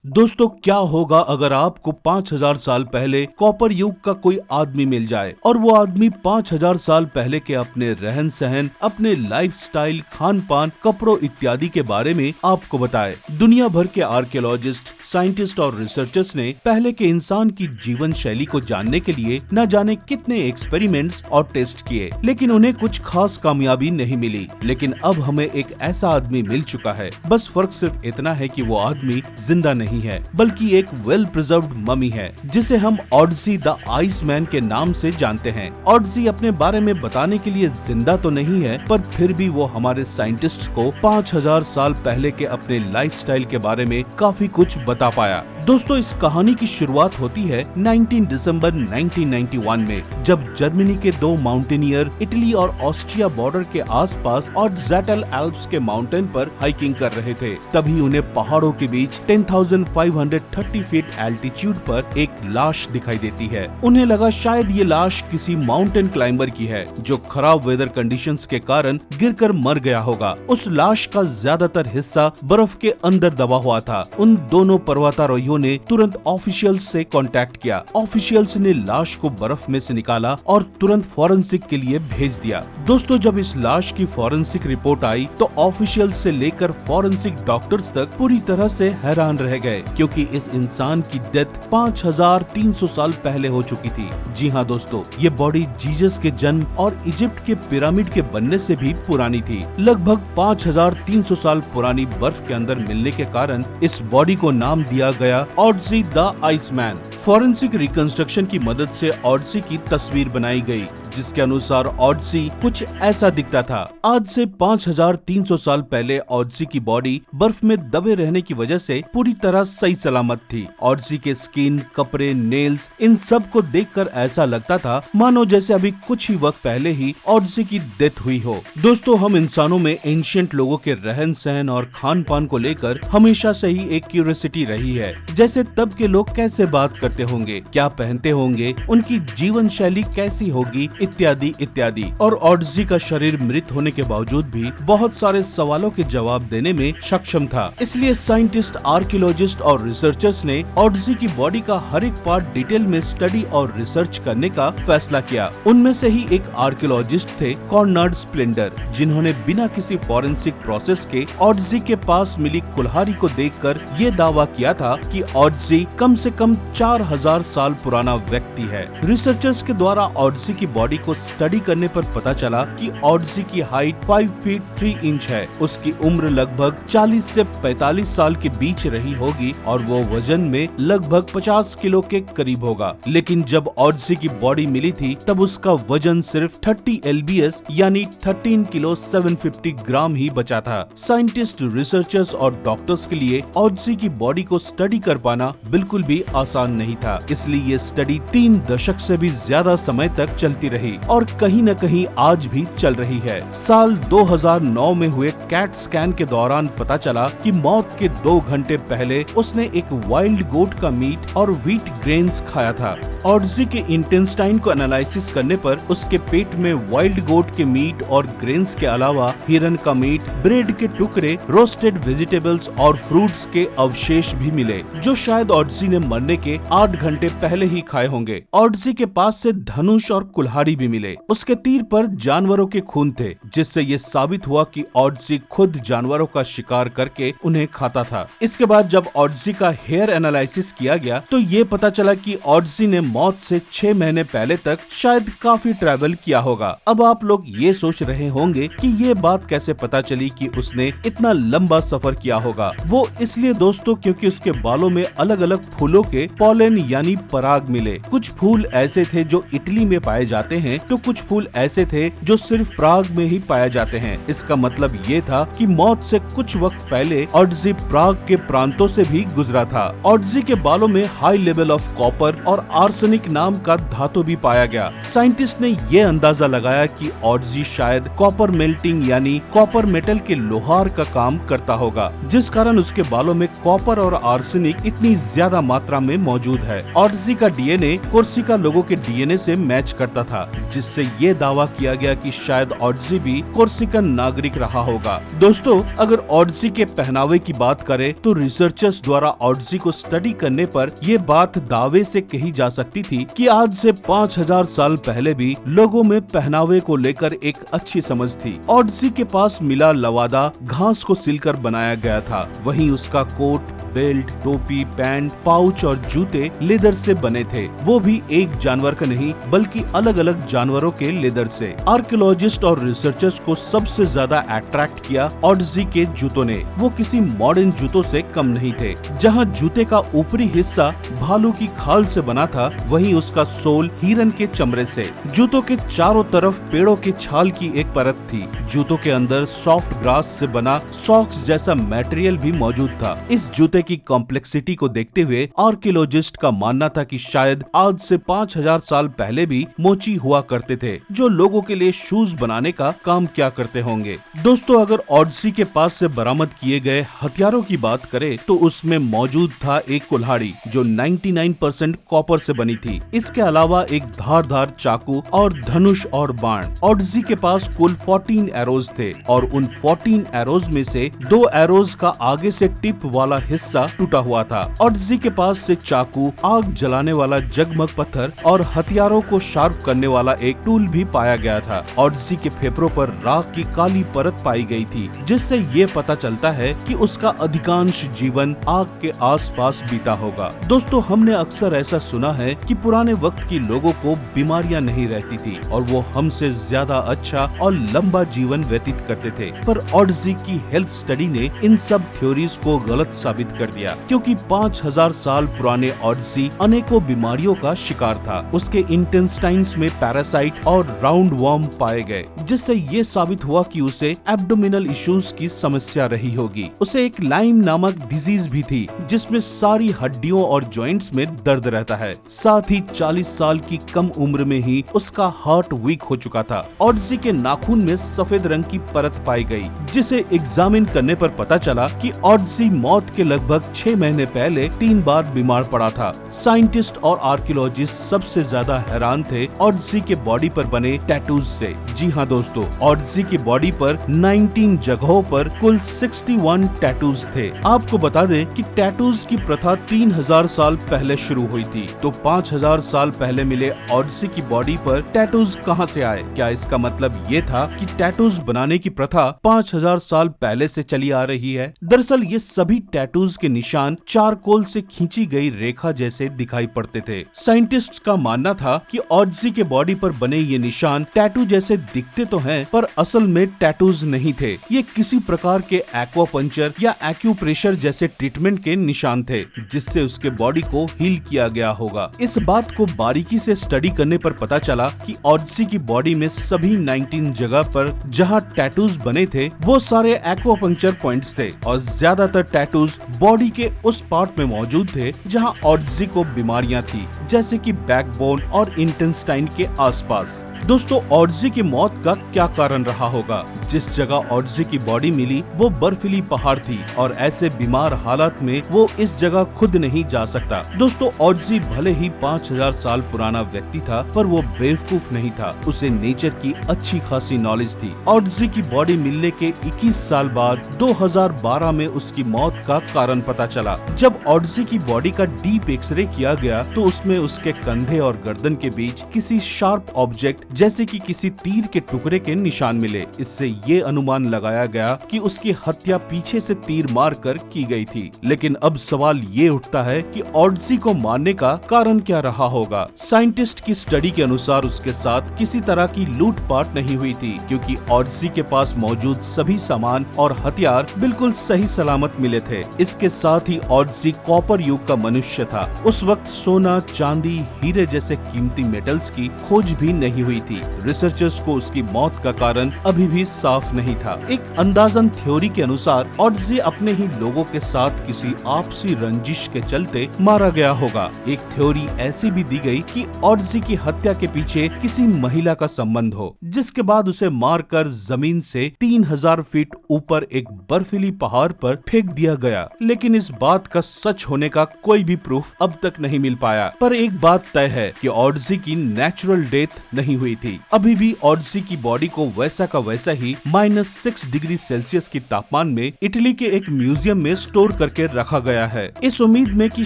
दोस्तों, क्या होगा अगर आपको 5000 साल पहले कॉपर युग का कोई आदमी मिल जाए और वो आदमी 5000 साल पहले के अपने रहन सहन, अपने लाइफस्टाइल, खान पान, कपड़ों इत्यादि के बारे में आपको बताए। दुनिया भर के आर्कियोलॉजिस्ट, साइंटिस्ट और रिसर्चर्स ने पहले के इंसान की जीवन शैली को जानने के लिए न जाने कितने एक्सपेरिमेंट्स और टेस्ट किए, लेकिन उन्हें कुछ खास कामयाबी नहीं मिली। लेकिन अब हमें एक ऐसा आदमी मिल चुका है, बस फर्क सिर्फ इतना है कि वो आदमी जिंदा नहीं है, बल्कि एक वेल प्रिजर्व्ड ममी है, जिसे हम ऑड्सी द आइसमैन के नाम से जानते हैं। ऑड्सी अपने बारे में बताने के लिए जिंदा तो नहीं है, पर फिर भी वो हमारे साइंटिस्ट को 5000 साल पहले के अपने लाइफस्टाइल के बारे में काफी कुछ बता पाया। दोस्तों, इस कहानी की शुरुआत होती है 19 दिसंबर 1991 में, जब जर्मनी के दो माउंटेनियर इटली और ऑस्ट्रिया बॉर्डर के आसपास ऑर्टज़ैटल एल्प्स के माउंटेन पर हाइकिंग कर रहे थे। तभी उन्हें पहाड़ों के बीच 10,530 फीट एल्टीट्यूड पर एक लाश दिखाई देती है। उन्हें लगा शायद ये लाश किसी माउंटेन क्लाइंबर की है, जो खराब वेदर कंडीशंस के कारण गिरकर मर गया होगा। उस लाश का ज्यादातर हिस्सा बर्फ के अंदर दबा हुआ था। उन दोनों पर्वतारोहियों ने तुरंत ऑफिशियल्स से कांटेक्ट किया। ऑफिशियल्स ने लाश को बर्फ में से निकाला और तुरंत फॉरेंसिक के लिए भेज दिया। दोस्तों, जब इस लाश की फॉरेंसिक रिपोर्ट आई तो ऑफिशियल्स से लेकर फॉरेंसिक डॉक्टर्स तक पूरी तरह से हैरान रह गए, क्योंकि इस इंसान की डेथ 5300 साल पहले हो चुकी थी। जी हाँ दोस्तों, ये बॉडी जीसस के जन्म और इजिप्ट के पिरामिड के बनने से भी पुरानी थी। लगभग 5300 साल पुरानी बर्फ के अंदर मिलने के कारण इस बॉडी को नाम दिया गया ऑड्सी द आइसमैन। फॉरेंसिक रिकंस्ट्रक्शन की मदद से ऑड्सी की तस्वीर बनाई गई, जिसके अनुसार ऑड्सी कुछ ऐसा दिखता था। आज से 5300 साल पहले ऑड्सी की बॉडी बर्फ में दबे रहने की वजह से पूरी तरह सही सलामत थी। ऑड्सी के स्किन, कपड़े, नेल्स, इन सब को देखकर ऐसा लगता था मानो जैसे अभी कुछ ही वक्त पहले ही ऑड्सी की डेथ हुई हो। दोस्तों, हम इंसानों में एंशिएंट लोगों के रहन सहन और खान पान को लेकर हमेशा से ही एक क्यूरियोसिटी रही है, जैसे तब के लोग कैसे बात करते होंगे, क्या पहनते होंगे, उनकी जीवन शैली कैसी होगी, इत्यादि इत्यादि। और ऑड्सी का शरीर मृत होने के बावजूद भी बहुत सारे सवालों के जवाब देने में सक्षम था। इसलिए साइंटिस्ट, आर्कियोलॉजिस्ट और रिसर्चर्स ने ऑड्सी की बॉडी का हर एक पार्ट डिटेल में स्टडी और रिसर्च करने का फैसला किया। उनमें से ही एक आर्कियोलॉजिस्ट थे कॉर्नार्ड स्प्लेंडर, जिन्होंने बिना किसी फॉरेंसिक प्रोसेस के ऑड्सी के पास मिली कुल्हाड़ी को देखकर ये दावा किया था कि ऑड्सी कम से कम 4000 साल पुराना व्यक्ति है। रिसर्चर्स के द्वारा ऑड्सी की बॉडी को स्टडी करने पर पता चला कि ऑड्सी की हाइट 5 फीट 3 इंच है। उसकी उम्र लगभग 40 से 45 साल के बीच रही होगी और वो वजन में लगभग 50 किलो के करीब होगा। लेकिन जब ऑड्सी की बॉडी मिली थी तब उसका वजन सिर्फ 30 lbs यानी 13 किलो 750 ग्राम ही बचा था। साइंटिस्ट, रिसर्चर्स और डॉक्टर्स के लिए ऑड्सी की बॉडी को स्टडी कर पाना बिल्कुल भी आसान नहीं था। इसलिए ये स्टडी 3 दशक से भी ज्यादा समय तक चलती रही और कहीं न कहीं आज भी चल रही है। साल 2009 में हुए कैट स्कैन के दौरान पता चला कि मौत के 2 घंटे पहले उसने एक वाइल्ड गोट का मीट और व्हीट ग्रेन्स खाया था। ऑड्सी के इंटेस्टाइन को एनालिसिस करने पर उसके पेट में वाइल्ड गोट के मीट और ग्रेन्स के अलावा हिरन का मीट, ब्रेड के टुकड़े, रोस्टेड वेजिटेबल्स और फ्रूट्स के अवशेष भी मिले, जो शायद ऑड्सी ने मरने के 8 घंटे पहले ही खाए होंगे। ऑड्सी के पास से धनुष और कुल्हाड़ी भी मिले। उसके तीर पर जानवरों के खून थे, जिससे ये साबित हुआ कि ऑड्सी खुद जानवरों का शिकार करके उन्हें खाता था। इसके बाद जब ऑड्सी का हेयर एनालिसिस किया गया तो ये पता चला कि ऑड्सी ने मौत से 6 महीने पहले तक शायद काफी ट्रैवल किया होगा। अब आप लोग ये सोच रहे होंगे कि ये बात कैसे पता चली कि उसने इतना लंबा सफर किया होगा। वो इसलिए दोस्तों, क्योंकि उसके बालों में अलग अलग फूलों के पॉलन यानी पराग मिले। कुछ फूल ऐसे थे जो इटली में पाए जाते हैं, तो कुछ फूल ऐसे थे जो सिर्फ प्राग में ही पाए जाते हैं। इसका मतलब ये था कि मौत से कुछ वक्त पहले ऑड्सी प्राग के प्रांतों से भी गुजरा था। ऑड्सी के बालों में हाई लेवल ऑफ कॉपर और आर्सेनिक नाम का धातु भी पाया गया। साइंटिस्ट ने ये अंदाजा लगाया कि ऑड्सी शायद कॉपर मेल्टिंग यानी कॉपर मेटल के लोहार का काम करता होगा, जिस कारण उसके बालों में कॉपर और आर्सेनिक इतनी ज्यादा मात्रा में मौजूद है। ऑड्सी का डीएनए कोर्सिका लोगों के डीएनए से मैच करता था, जिससे ये दावा किया गया कि शायद ऑड्सी भी कोर्सिकन नागरिक रहा होगा। दोस्तों, अगर ऑड्सी के पहनावे की बात करें तो रिसर्चर्स आर्कियोलॉजिस्ट द्वारा ऑड्जी को स्टडी करने पर ये बात दावे से कही जा सकती थी कि आज से 5000 साल पहले भी लोगों में पहनावे को लेकर एक अच्छी समझ थी। ऑड्जी के पास मिला लवादा घास को सिलकर बनाया गया था, वहीं उसका कोट, बेल्ट, टोपी, पैंट, पाउच और जूते लेदर से बने थे, वो भी एक जानवर का नहीं बल्कि अलग अलग जानवरों के लेदर से। आर्कियोलॉजिस्ट और रिसर्चर्स को सबसे ज्यादा अट्रैक्ट किया ऑड्जी के जूतों ने। वो किसी मॉडर्न जूतों से कम नहीं थे। जहाँ जूते का ऊपरी हिस्सा भालू की खाल से बना था, वहीं उसका सोल हिरन के चमड़े से। जूतों के चारों तरफ पेड़ों के छाल की एक परत थी। जूतों के अंदर सॉफ्ट ग्रास से बना सॉक्स जैसा मटेरियल भी मौजूद था। इस जूते की कॉम्प्लेक्सिटी को देखते हुए आर्कियोलॉजिस्ट का मानना था कि शायद आज से 5000 साल पहले भी मोची हुआ करते थे, जो लोगों के लिए शूज बनाने का काम क्या करते होंगे। दोस्तों, अगर ऑड्जी के पास से बरामद किए गए हथियारों की बात करें तो उसमें मौजूद था एक कुल्हाड़ी जो 99% कॉपर से बनी थी। इसके अलावा एक धारदार चाकू और धनुष और बाण। ऑड्जी के पास कुल 14 एरोज थे और उन 14 एरोज में से 2 एरोज का आगे से टिप वाला हिस्सा टूटा हुआ था। ऑड्जी के पास से चाकू, आग जलाने वाला जगमग पत्थर और हथियारों को शार्प करने वाला एक टूल भी पाया गया था। ऑड्जी के फेफड़ों पर राख की काली परत पाई गई थी, जिससे ये पता चलता है कि उसका अधिकांश जीवन आग के आसपास बीता होगा। दोस्तों, हमने अक्सर ऐसा सुना है कि पुराने वक्त के लोगों को बीमारियां नहीं रहती थी और वो हमसे ज्यादा अच्छा और लंबा जीवन व्यतीत करते थे, पर ऑड्जी की हेल्थ स्टडी ने इन सब थ्योरीज को गलत साबित कर दिया, क्योंकि 5000 साल पुराने ऑड्जी अनेकों बीमारियों का शिकार था। उसके इंटेस्टाइन्स में पैरासाइट और राउंड वर्म पाए गए, जिससे ये साबित हुआ कि उसे एब्डोमिनल इश्यूज की समस्या रही होगी। उसे एक लाइम नामक डिजीज भी थी, जिसमें सारी हड्डियों और जॉइंट्स में दर्द रहता है। साथ ही 40 साल की कम उम्र में ही उसका हार्ट वीक हो चुका था। ऑड्जी के नाखून में सफेद रंग की परत पाई गई, जिसे एग्जामिन करने पर पता चला कि ऑड्जी मौत के लगभग 6 महीने पहले 3 बार बीमार पड़ा था। साइंटिस्ट और आर्कियोलॉजिस्ट सबसे ज्यादा हैरान थे ऑड्जी के बॉडी पर बने टैटूज से। जी हाँ दोस्तों, ऑड्जी की बॉडी पर 19 जगहों पर कुल 61 टैटूज थे। आपको बता दें कि टैटूज की प्रथा 3000 साल पहले शुरू हुई थी, तो 5000 साल पहले मिले ऑड्जी की बॉडी पर टैटूज कहां से आए? क्या इसका मतलब ये था कि टैटूज बनाने की प्रथा 5000 साल पहले से चली आ रही है? दरअसल ये सभी टैटूज के निशान चारकोल से खींची गई रेखा जैसे दिखाई पड़ते थे। साइंटिस्ट्स का मानना था कि ऑड्जी के बॉडी पर बने ये निशान टैटू जैसे दिखते तो हैं, पर असल में टैटूज नहीं थे। ये किसी प्रकार के एक्वापंचर या एक्यूप्रेशर जैसे ट्रीटमेंट के निशान थे, जिससे उसके बॉडी को हील किया गया होगा। इस बात को बारीकी से स्टडी करने पर पता चला कि ऑड्जी की बॉडी में सभी 19 जगह पर जहां टैटूज बने थे वो सारे एक्वापंचर पॉइंट्स थे, और ज्यादातर टैटूज बॉडी के उस पार्ट में मौजूद थे जहां ऑड्जी को बीमारियां थी, जैसे कि बैकबोन और इंटेस्टाइन के आसपास। दोस्तों, ऑड्जी की मौत का क्या कारण रहा होगा? जिस जगह ऑड्जी की बॉडी मिली वो बर्फीली पहाड़ थी और ऐसे बीमार हालत में वो इस जगह खुद नहीं जा सकता। दोस्तों, ऑड्जी भले ही 5000 साल पुराना व्यक्ति था, पर वो बेवकूफ नहीं था। उसे नेचर की अच्छी खासी नॉलेज थी। ऑड्जी की बॉडी मिलने के 21 साल बाद 2012 में उसकी मौत का कारण पता चला। जब ऑड्जी की बॉडी का डीप एक्सरे किया गया तो उसमें उसके कंधे और गर्दन के बीच किसी शार्प ऑब्जेक्ट जैसे कि किसी तीर के टुकड़े के निशान मिले। इससे ये अनुमान लगाया गया कि उसकी हत्या पीछे से तीर मारकर की गई थी। लेकिन अब सवाल ये उठता है कि ऑड्जी को मारने का कारण क्या रहा होगा? साइंटिस्ट की स्टडी के अनुसार उसके साथ किसी तरह की लूटपाट नहीं हुई थी, क्योंकि ऑड्जी के पास मौजूद सभी सामान और हथियार बिल्कुल सही सलामत मिले थे। इसके साथ ही ऑड्जी कॉपर युग का मनुष्य था। उस वक्त सोना, चांदी, हीरे जैसे कीमती मेटल्स की खोज भी नहीं हुई थी। रिसर्चर्स को उसकी मौत का कारण अभी भी साफ नहीं था। एक अंदाजन थ्योरी के अनुसार ऑड्जी अपने ही लोगों के साथ किसी आपसी रंजिश के चलते मारा गया होगा। एक थ्योरी ऐसी भी दी गई कि ऑड्जी की हत्या के पीछे किसी महिला का संबंध हो, जिसके बाद उसे मारकर जमीन से 3000 फीट ऊपर एक बर्फीली पहाड़ पर फेंक दिया गया। लेकिन इस बात का सच होने का कोई भी प्रूफ अब तक नहीं मिल पाया। पर एक बात तय है कि ऑड्जी की नेचुरल डेथ नहीं हुई हुई थी। अभी भी ऑडिसी की बॉडी को वैसा का वैसा ही -6 डिग्री सेल्सियस की तापमान में इटली के एक म्यूजियम में स्टोर करके रखा गया है, इस उम्मीद में कि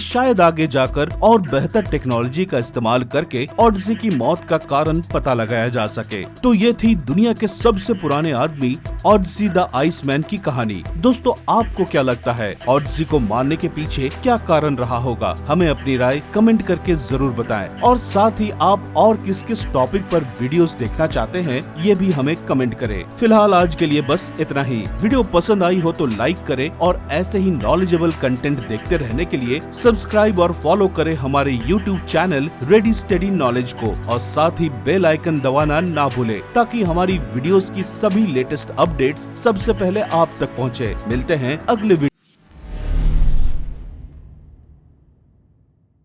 शायद आगे जाकर और बेहतर टेक्नोलॉजी का इस्तेमाल करके ऑडिसी की मौत का कारण पता लगाया जा सके। तो ये थी दुनिया के सबसे पुराने आदमी ऑडिसी द आइसमैन की कहानी। दोस्तों, आपको क्या लगता है ऑडिसी को मारने के पीछे क्या कारण रहा होगा? हमें अपनी राय कमेंट करके जरूर बताएं और साथ ही आप और किस किस टॉपिक पर वीडियोस देखना चाहते हैं ये भी हमें कमेंट करें। फिलहाल आज के लिए बस इतना ही। वीडियो पसंद आई हो तो लाइक करें और ऐसे ही नॉलेजेबल कंटेंट देखते रहने के लिए सब्सक्राइब और फॉलो करें हमारे YouTube channel ready steady knowledge को और साथ ही बेल आइकन दबाना ना भूलें ताकि हमारी वीडियोस की सभी लेटेस्ट अपडेट्स सबसे पहले आप तक पहुंचे। मिलते हैं अगले वीडियो